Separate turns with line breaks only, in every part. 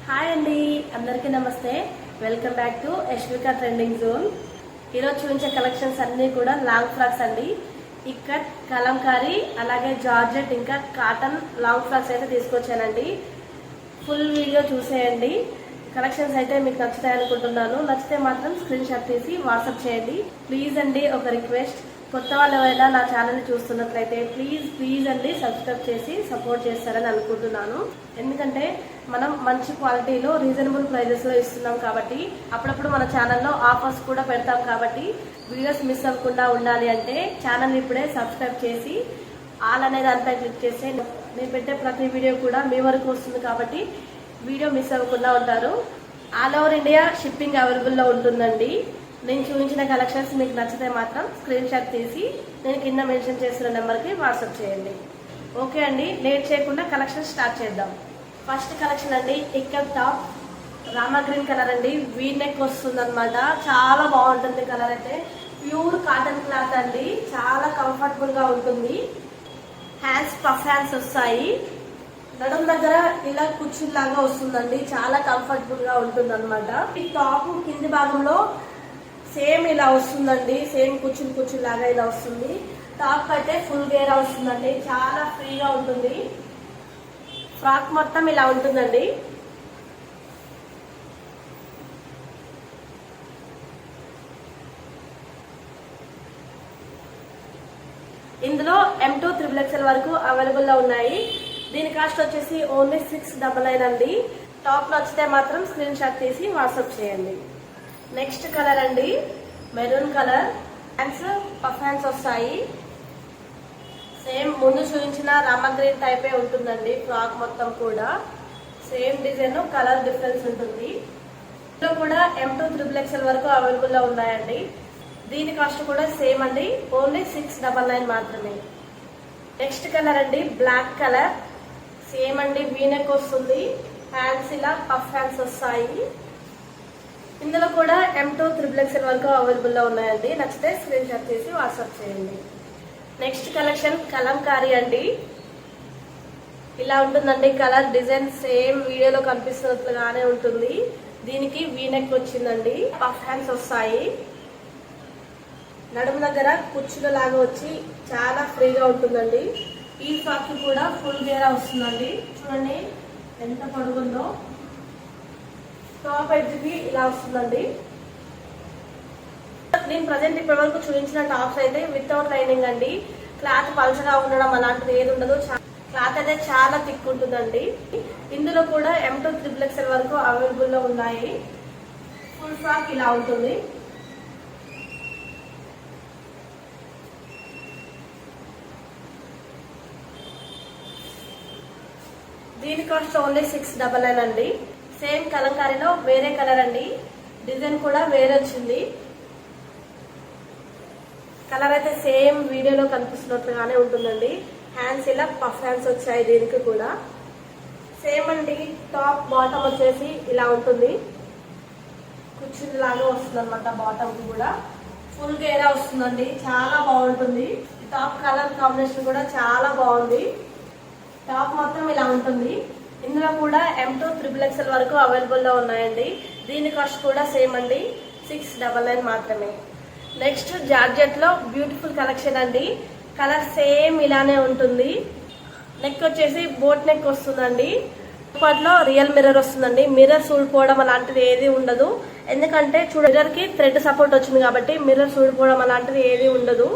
Hi అండి, అందరికీ నమస్తే. Welcome back to Yashvika trending zone. ఈరోజు చూపించే కలెక్షన్స్ అన్నీ కూడా లాంగ్ ఫ్రాక్స్ అండి. ఇక్కత్, కలంకారీ, అలాగే జార్జెట్, ఇంకా కాటన్ లాంగ్ ఫ్రాక్స్ అయితే తీసుకొచ్చానండి. ఫుల్ వీడియో చూసేయండి. కలెక్షన్స్ అయితే మీకు నచ్చుతాయి అనుకుంటున్నాను. నచ్చితే మాత్రం స్క్రీన్ షాట్ తీసి వాట్సాప్ చేయండి. ప్లీజ్ అండి, ఒక రిక్వెస్ట్, కొత్త వాళ్ళు ఎవరైనా నా ఛానల్ని చూస్తున్నట్లయితే ప్లీజ్ అండి సబ్స్క్రైబ్ చేసి సపోర్ట్ చేస్తారని అనుకుంటున్నాను. ఎందుకంటే మనం మంచి క్వాలిటీలో రీజనబుల్ ప్రైజెస్లో ఇస్తున్నాం కాబట్టి, అప్పుడప్పుడు మన ఛానల్లో ఆఫర్స్ కూడా పెడతాం కాబట్టి వీడియోస్ మిస్ అవ్వకుండా ఉండాలి అంటే ఛానల్ ఇప్పుడే సబ్స్క్రైబ్ చేసి ఆల్ అనే దానిపై క్లిక్ చేస్తే నేను పెట్టే ప్రతి వీడియో కూడా మీ వరకు వస్తుంది కాబట్టి వీడియో మిస్ అవ్వకుండా ఉంటారు. ఆల్ ఓవర్ ఇండియా షిప్పింగ్ అవైలబుల్లో ఉంటుందండి. నేను చూపించిన కలెక్షన్స్ మీకు నచ్చితే మాత్రం స్క్రీన్ షాట్ తీసి నేను కింద మెన్షన్ చేస్తున్న నెంబర్కి వాట్సాప్ చేయండి. ఓకే అండి, లేట్ చేయకుండా కలెక్షన్ స్టార్ట్ చేద్దాం. ఫస్ట్ కలెక్షన్ అండి, ikat top, Rama green colour అండి. వీ నెక్ వస్తుంది అనమాట. చాలా బాగుంటుంది కలర్ అయితే. ప్యూర్ కాటన్ క్లాత్ అండి, చాలా కంఫర్టబుల్గా ఉంటుంది. హ్యాండ్స్ పఫ్ హ్యాండ్స్ వస్తాయి. నడుం దగ్గర ఇలా కుర్చీలాగా వస్తుందండి, చాలా కంఫర్టబుల్గా ఉంటుంది అనమాట. ఈ టాప్ కింది భాగంలో సేమ్ ఇలా వస్తుందండి, సేమ్ కుర్చీ లాగా ఇలా వస్తుంది. టాప్ అయితే ఫుల్ గేరా వస్తుందండి, చాలా ఫ్రీగా ఉంటుంది. ఫ్రాక్ మొత్తం ఇలా ఉంటుందండి. ఇందులో M2 XXL వరకు అవైలబుల్ లో ఉన్నాయి. దీని కాస్ట్ వచ్చేసి ఓన్లీ 699 అండి. టాప్ నచ్చితే మాత్రం స్క్రీన్ షాట్ తీసి వాట్సాప్ చేయండి. నెక్స్ట్ కలర్ అండి, maroon colour. Hands puff hands వస్తాయి. సేమ్ ముందు చూపించిన రామా గ్రీన్ టైపే ఉంటుందండి. ఫ్రాక్ మొత్తం కూడా సేమ్ డిజైన్, కలర్ డిఫరెన్స్ ఉంటుంది. ఇందులో కూడా M2 XXL వరకు అవైలబుల్ లో ఉన్నాయండి. దీని కాస్ట్ కూడా సేమ్ అండి, ఓన్లీ 699 మాత్రమే. నెక్స్ట్ కలర్ అండి, బ్లాక్ కలర్. సేమ్ అండి, వీనెక్ వస్తుంది. హ్యాండ్స్ ఇలా పఫ్ హ్యాండ్స్ వస్తాయి. ఇందులో కూడా M2 XXL వరకు అవైలబుల్ లో ఉన్నాయండి. నచ్చితే స్క్రీన్ షాట్ చేసి వాట్సాప్ చేయండి. నెక్స్ట్ కలెక్షన్ కలంకారీ అండి. ఇలా ఉంటుందండి కలర్ డిజైన్, సేమ్ వీడియోలో కనిపిస్తున్నట్లుగానే ఉంటుంది. దీనికి వీనెక్ వచ్చిందండి, పఫ్ హ్యాండ్స్ వస్తాయి. నడుము దగ్గర కుర్చీల లాగా వచ్చి చాలా ఫ్రీగా ఉంటుందండి. ఈ ఫ్రాక్ కూడా ఫుల్ గేరా వస్తుందండి. చూడండి ఎంత పొడుగుందో. టాప్ ఎడ్జ్కి ఇలా వస్తుందండి. నేను ప్రజెంట్ ఇప్పటి వరకు చూపించిన టాప్స్ అయితే వితౌట్ లైనింగ్ అండి. క్లాత్ పల్చగా ఉండడం అలాంటిది ఏది ఉండదు. క్లాత్ అయితే చాలా థిక్ ఉంటుందండి. ఇందులో కూడా M2 XXL వరకు అవైలబుల్ లో ఉన్నాయి. ఫుల్ ఫ్రాక్ ఇలా ఉంటుంది. దీని కాస్ట్ ఓన్లీ 699 అండి. సేమ్ కలంకారీలో వేరే కలర్ అండి. డిజైన్ కూడా వేరే వచ్చింది. కలర్ అయితే సేమ్ వీడియోలో కనిపిస్తున్నట్లుగానే ఉంటుందండి. హ్యాండ్స్ ఇలా పఫ్ హ్యాండ్స్ వచ్చాయి. దీనికి కూడా సేమ్ అండి. టాప్ బాటమ్ వచ్చేసి ఇలా ఉంటుంది, కుర్చీ లాగా వస్తుంది అనమాట. బాటమ్ కూడా ఫుల్ గేరా వస్తుందండి, చాలా బాగుంటుంది. టాప్ కలర్ కాంబినేషన్ కూడా చాలా బాగుంది. టాప్ మొత్తం ఇలా ఉంటుంది. ఇందులో కూడా M2 XXL వరకు అవైలబుల్ లో ఉన్నాయండి. దీని కాస్ట్ కూడా సేమ్ అండి, 699 మాత్రమే. నెక్స్ట్ జార్జెట్ లో బ్యూటిఫుల్ కలెక్షన్ అండి. కలర్ సేమ్ ఇలానే ఉంటుంది. నెక్ వచ్చేసి బోట్ నెక్ వస్తుందండి. ఇప్పట్లో రియల్ మిర్రర్ వస్తుందండి. మిర్రర్ ఊడిపోవడం అలాంటిది ఏది ఉండదు. ఎందుకంటే మిర్రర్ కి థ్రెడ్ సపోర్ట్ వచ్చింది కాబట్టి మిర్రర్ ఊడిపోవడం అలాంటిది ఏది ఉండదు.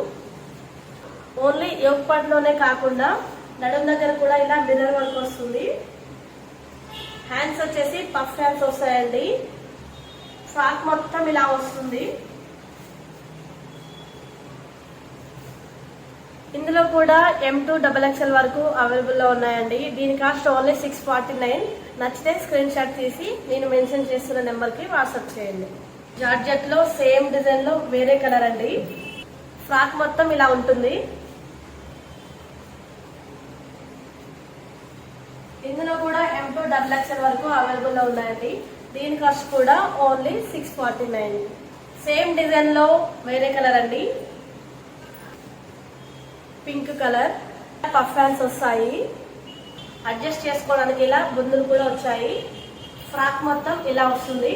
ఓన్లీ యోక్ పార్ట్ లోనే కాకుండా నడుం దగ్గర కూడా ఇలా మిర్రర్ వర్క్ వస్తుంది. హ్యాండ్స్ వచ్చేసి పఫ్ హ్యాండ్స్ వస్తాయండి. ఫ్రాక్ మొత్తం ఇలా వస్తుంది. ఇందులో కూడా M2 XXL వరకు అవైలబుల్ లో ఉన్నాయండి. దీని కాస్ట్ ఓన్లీ 649. నచ్చితే స్క్రీన్ షాట్ తీసి నేను మెన్షన్ చేస్తున్న నెంబర్ కి వాట్సాప్ చేయండి. జార్జెట్ లో సేమ్ డిజైన్ లో వేరే కలర్ అండి. ఫ్రాక్ మొత్తం ఇలా ఉంటుంది. ఇందులో కూడా M2 XXL వరకు అవైలబుల్ లో ఉన్నాయండి. దీని కాస్ట్ కూడా ఓన్లీ 649. సేమ్ డిజైన్ లో వేరే కలర్ అండి, పింక్ కలర్. పఫ్ హ్యాండ్స్ వస్తాయి. అడ్జస్ట్ చేసుకోవడానికి ఇలా బుందులు కూడా వచ్చాయి. ఫ్రాక్ మొత్తం ఇలా వస్తుంది.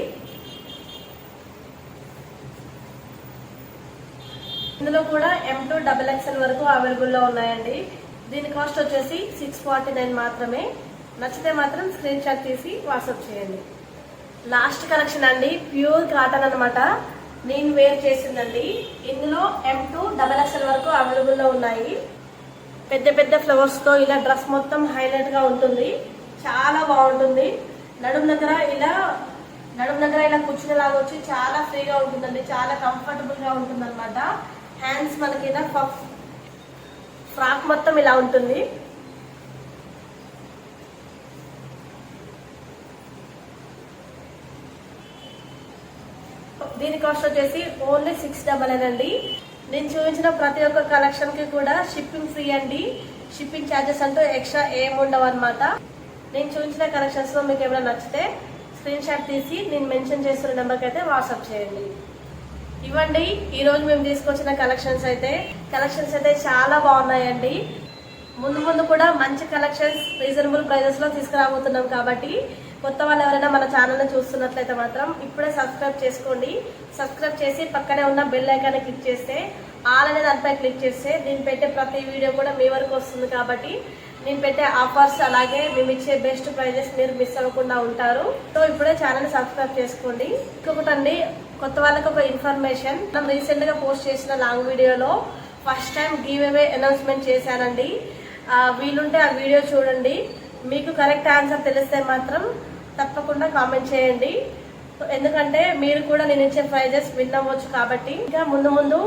ఇందులో కూడా M2 XXL వరకు అవైలబుల్లో ఉన్నాయండి. దీని కాస్ట్ వచ్చేసి 649 మాత్రమే. నచ్చితే మాత్రం స్క్రీన్ షాట్ తీసి వాట్సాప్ చేయండి. లాస్ట్ కలెక్షన్ అండి, ప్యూర్ కాటన్ అనమాట. నేను వేర్ చేసిందండి. ఇందులో M2 XXL వరకు అవైలబుల్లో ఉన్నాయి. పెద్ద పెద్ద ఫ్లవర్స్ తో ఇలా డ్రెస్ మొత్తం హైలైట్ గా ఉంటుంది. చాలా బాగుంటుంది. నడుము దగ్గర ఇలా కూర్చునేలాగా వచ్చి చాలా ఫ్రీగా ఉంటుందండి. చాలా కంఫర్టబుల్ గా ఉంటుంది అనమాట. హ్యాండ్స్ మనకి ఇలా ఫ్రాక్ మొత్తం ఇలా ఉంటుంది. దీని కాస్ట్ వచ్చేసి ఓన్లీ 699 అండి. నేను చూపించిన ప్రతి ఒక్క కలెక్షన్ కి కూడా షిప్పింగ్ ఫ్రీ అండి. షిప్పింగ్ ఛార్జెస్ అంటూ ఎక్స్ట్రా ఏం ఉండవు అనమాట. నేను చూపించిన కలెక్షన్స్ లో మీకు ఏమైనా నచ్చితే స్క్రీన్ షాట్ తీసి నేను మెన్షన్ చేస్తున్న నెంబర్కి అయితే వాట్సాప్ చేయండి. ఇవ్వండి ఈ రోజు మేము తీసుకొచ్చిన కలెక్షన్స్ అయితే చాలా బాగున్నాయండి. ముందు కూడా మంచి కలెక్షన్స్ రీజనబుల్ ప్రైజెస్ లో తీసుకురాబోతున్నాం కాబట్టి కొత్త వాళ్ళు ఎవరైనా మన ఛానల్ ని చూస్తున్నట్లయితే మాత్రం ఇప్పుడే సబ్స్క్రైబ్ చేసుకోండి. సబ్స్క్రైబ్ చేసి పక్కనే ఉన్న బెల్ ఐకాన్ క్లిక్ చేస్తే ఆల్ అనే దానిపై క్లిక్ చేస్తే నేను పెట్టే ప్రతి వీడియో కూడా మీ వరకు వస్తుంది. కాబట్టి నేను పెట్టే ఆఫర్స్ అలాగే మేము ఇచ్చే బెస్ట్ ప్రైజెస్ మీరు మిస్ అవ్వకుండా ఉంటారు. సో ఇప్పుడే ఛానల్ సబ్స్క్రైబ్ చేసుకోండి. ఇంకొకటండి, కొత్త వాళ్ళకి ఒక ఇన్ఫర్మేషన్. మనం రీసెంట్ గా పోస్ట్ చేసిన లాంగ్ వీడియోలో first time give away announcement చేశానండి. వీలుంటే ఆ వీడియో చూడండి. మీకు కరెక్ట్ ఆన్సర్ తెలిస్తే మాత్రం తప్పకుండా కామెంట్ చేయండి. ఎందుకంటే మీరు కూడా నేను ఇచ్చే ప్రైజెస్ విన్ అవ్వచ్చు. కాబట్టి ఇంకా ముందు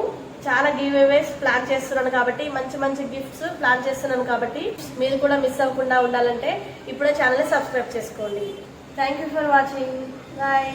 చాలా గివ్ అవేస్ ప్లాన్ చేస్తున్నాను కాబట్టి మంచి గిఫ్ట్స్ ప్లాన్ చేస్తున్నాను కాబట్టి మీరు కూడా మిస్ అవ్వకుండా ఉండాలంటే ఇప్పుడే ఛానల్ ని సబ్స్క్రైబ్ చేసుకోండి. Thank you for watching. Bye.